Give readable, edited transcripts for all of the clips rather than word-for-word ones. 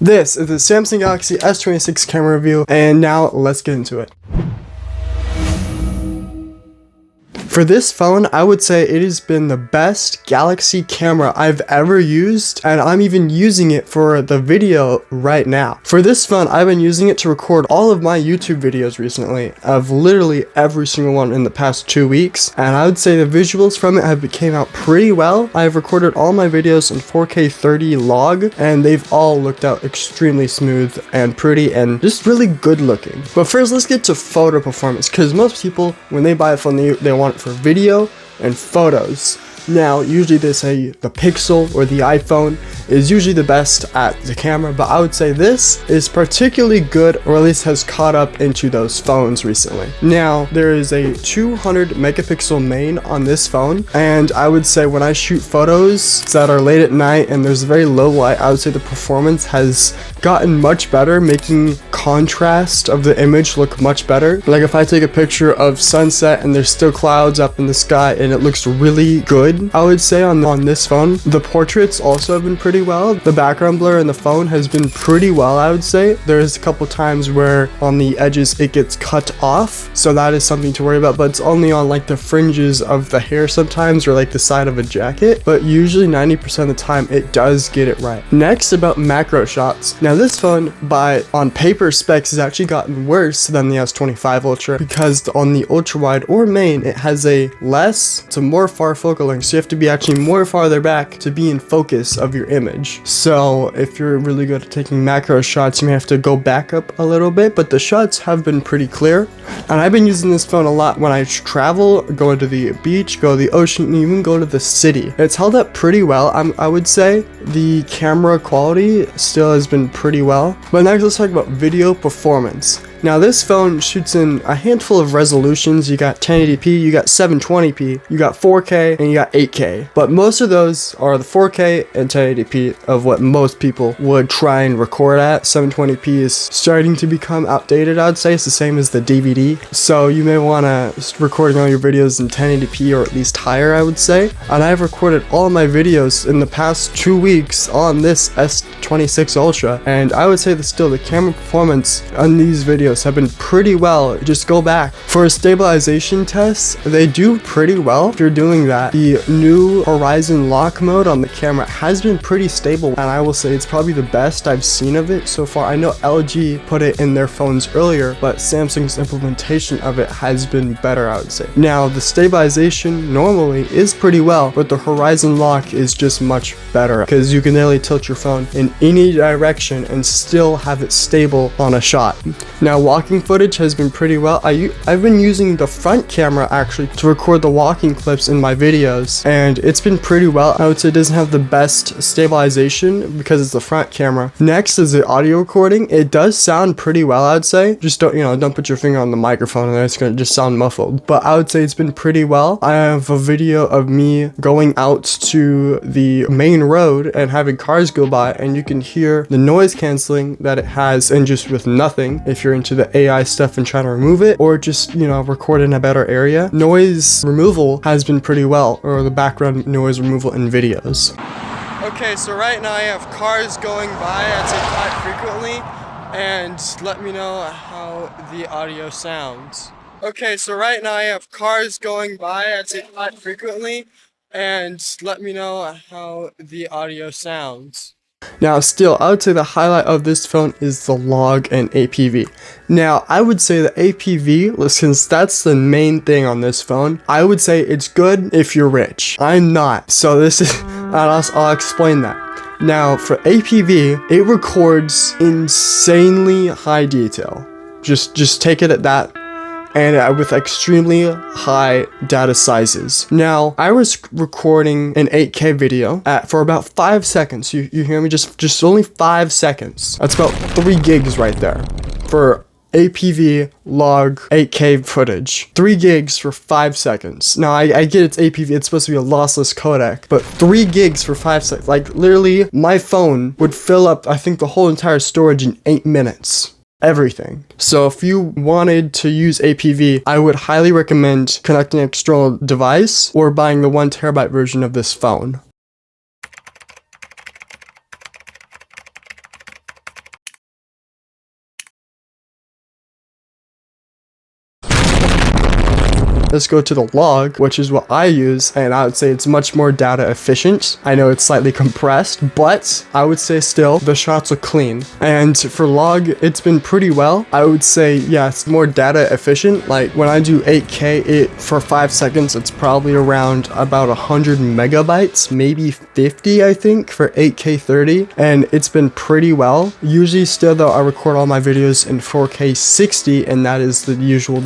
This is the Samsung Galaxy S26 camera review, and now let's get into it. For this phone, I would say it has been the best Galaxy camera I've ever used, and I'm even using it for the video right now. For this phone, I've been using it to record all of my YouTube videos recently, of literally every single one in the past 2 weeks, and I would say the visuals from it have came out pretty well. I've recorded all my videos in 4K 30 log, and they've all looked out extremely smooth and pretty and just really good looking. But first, let's get to photo performance, because most people, when they buy a phone, they want it for video and photos. Now, usually they say the Pixel or the iPhone is usually the best at the camera, but I would say this is particularly good, or at least has caught up into those phones recently. Now, there is a 200 megapixel main on this phone, and I would say when I shoot photos that are late at night and there's very low light, I would say the performance has gotten much better, making contrast of the image look much better. Like if I take a picture of sunset and there's still clouds up in the sky and it looks really good, I would say on this phone. The portraits also have been pretty well. The background blur in the phone has been pretty well, I would say. There's a couple times where on the edges it gets cut off, so that is something to worry about, but it's only on like the fringes of the hair sometimes, or like the side of a jacket, but usually 90% of the time it does get it right. Next, about macro shots. Now this phone on paper specs has actually gotten worse than the S25 Ultra, because on the ultra wide or main it has it's a more far focal length, so you have to be actually more farther back to be in focus of your image. So if you're really good at taking macro shots, you may have to go back up a little bit, but the shots have been pretty clear. And I've been using this phone a lot when I travel, go to the beach, go to the ocean, and even go to the city. It's held up pretty well. I would say the camera quality still has been pretty well. But next, let's talk about video performance. Now this phone shoots in a handful of resolutions. You got 1080p, you got 720p, you got 4K, and you got 8K. But most of those are the 4K and 1080p of what most people would try and record at. 720p is starting to become outdated, I'd say. It's the same as the DVD. So you may want to recording all your videos in 1080p or at least higher, I would say. And I've recorded all my videos in the past 2 weeks on this S26 Ultra, and I would say that still the camera performance on these videos have been pretty well. Just go back. For a stabilization test, they do pretty well if you're doing that. The new horizon lock mode on the camera has been pretty stable, and I will say it's probably the best I've seen of it so far. I know LG put it in their phones earlier, but Samsung's implementation of it has been better, I would say. Now, the stabilization normally is pretty well, but the horizon lock is just much better, because you can nearly tilt your phone in any direction and still have it stable on a shot. Now, walking footage has been pretty well. I've been using the front camera actually to record the walking clips in my videos, and it's been pretty well. I would say it doesn't have the best stabilization because it's the front camera. Next is the audio recording. It does sound pretty well, I'd say. Just don't put your finger on the microphone and it's gonna just sound muffled. But I would say it's been pretty well. I have a video of me going out to the main road and having cars go by, and you can hear the noise canceling that it has, and just with nothing, if you're into the AI stuff and trying to remove it, or just, record in a better area. Noise removal has been pretty well, or the background noise removal in videos. Okay, so right now I have cars going by, I'd say quite frequently, and let me know how the audio sounds. Okay, so right now I have cars going by, I'd say quite frequently, and let me know how the audio sounds. Now still, I would say the highlight of this phone is the log and APV. Now, I would say the APV, since that's the main thing on this phone, I would say it's good if you're rich. I'm not, so this is, I'll explain that. Now, for APV, it records insanely high detail. Just take it at that. And with extremely high data sizes. Now, I was recording an 8K video for about 5 seconds. You hear me? Just only 5 seconds. That's about 3 gigs right there for APV log 8K footage. 3 gigs for 5 seconds. Now, I get it's APV, it's supposed to be a lossless codec, but 3 gigs for 5 seconds. Like, literally, my phone would fill up, I think, the whole entire storage in 8 minutes. Everything. So if you wanted to use APV, I would highly recommend connecting an external device or buying the 1TB version of this phone. let's go to the log, which is what I use, and I would say it's much more data efficient. I know it's slightly compressed, but I would say still the shots are clean. And for log, it's been pretty well. I would say, yeah, it's more data efficient. Like when I do 8K, for 5 seconds, it's probably around about 100 megabytes, maybe 50, I think, for 8K 30, and it's been pretty well. Usually still though, I record all my videos in 4K 60, and that is the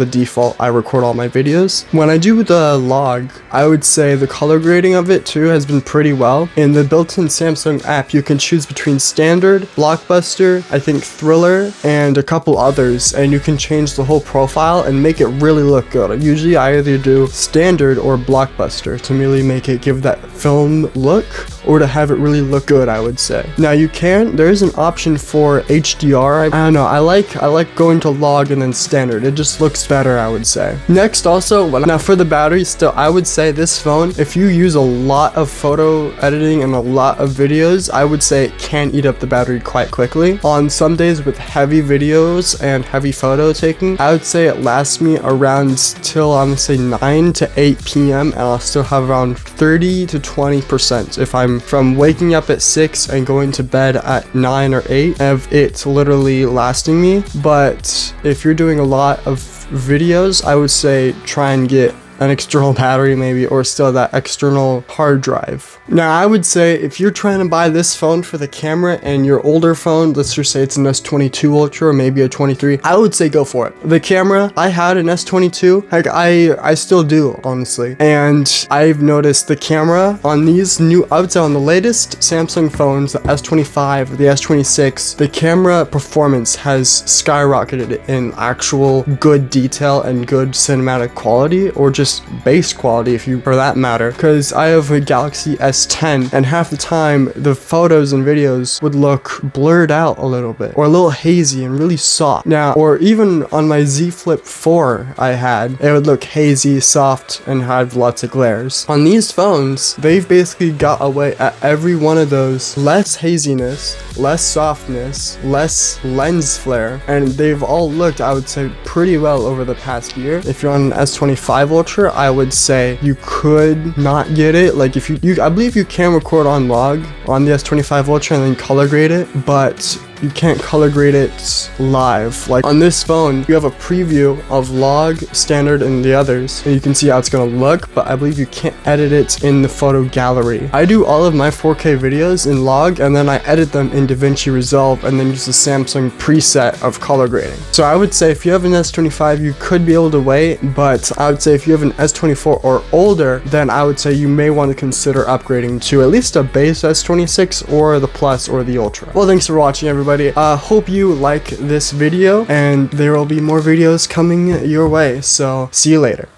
default. I record all my videos. When I do the log, I would say the color grading of it too has been pretty well. In the built-in Samsung app, you can choose between standard, blockbuster, I think thriller, and a couple others, and you can change the whole profile and make it really look good. Usually I either do standard or blockbuster to really make it give that film look, or to have it really look good, I would say. Now there is an option for HDR. I don't know, I like going to log and then standard. It just looks better, I would say. Next also, now for the battery still, I would say this phone, if you use a lot of photo editing and a lot of videos, I would say it can eat up the battery quite quickly. On some days with heavy videos and heavy photo taking, I would say it lasts me around till I'm gonna say 9 to 8 p.m. and I'll still have around 30 to 20% if I'm from waking up at 6 and going to bed at 9 or 8 of it literally lasting me. But if you're doing a lot of videos, I would say try and get an external battery maybe, or still that external hard drive. Now I would say if you're trying to buy this phone for the camera and your older phone, let's just say it's an S22 Ultra or maybe a 23, I would say go for it. The camera, I had an S22, like I still do honestly, and I've noticed the camera on these new, I would say on the latest Samsung phones, the S25, the S26, the camera performance has skyrocketed in actual good detail and good cinematic quality, or just base quality if you, for that matter, because I have a Galaxy S10 and half the time the photos and videos would look blurred out a little bit or a little hazy and really soft. Now, or even on my Z Flip 4 I had, it would look hazy, soft, and have lots of glares. On these phones, they've basically got away at every one of those, less haziness, less softness, less lens flare, and they've all looked, I would say, pretty well over the past year. If you're on an S25 Ultra, I would say you could not get it. Like if you I believe you can record on log on the S25 Ultra and then color grade it, but you can't color grade it live. Like on this phone, you have a preview of log, standard, and the others, and you can see how it's gonna look, but I believe you can't edit it in the photo gallery. I do all of my 4K videos in log, and then I edit them in DaVinci Resolve, and then use the Samsung preset of color grading. So I would say if you have an S25, you could be able to wait, but I would say if you have an S24 or older, then I would say you may want to consider upgrading to at least a base S26 or the Plus or the Ultra. Well, thanks for watching, everybody. Hope you like this video, and there will be more videos coming your way, so see you later.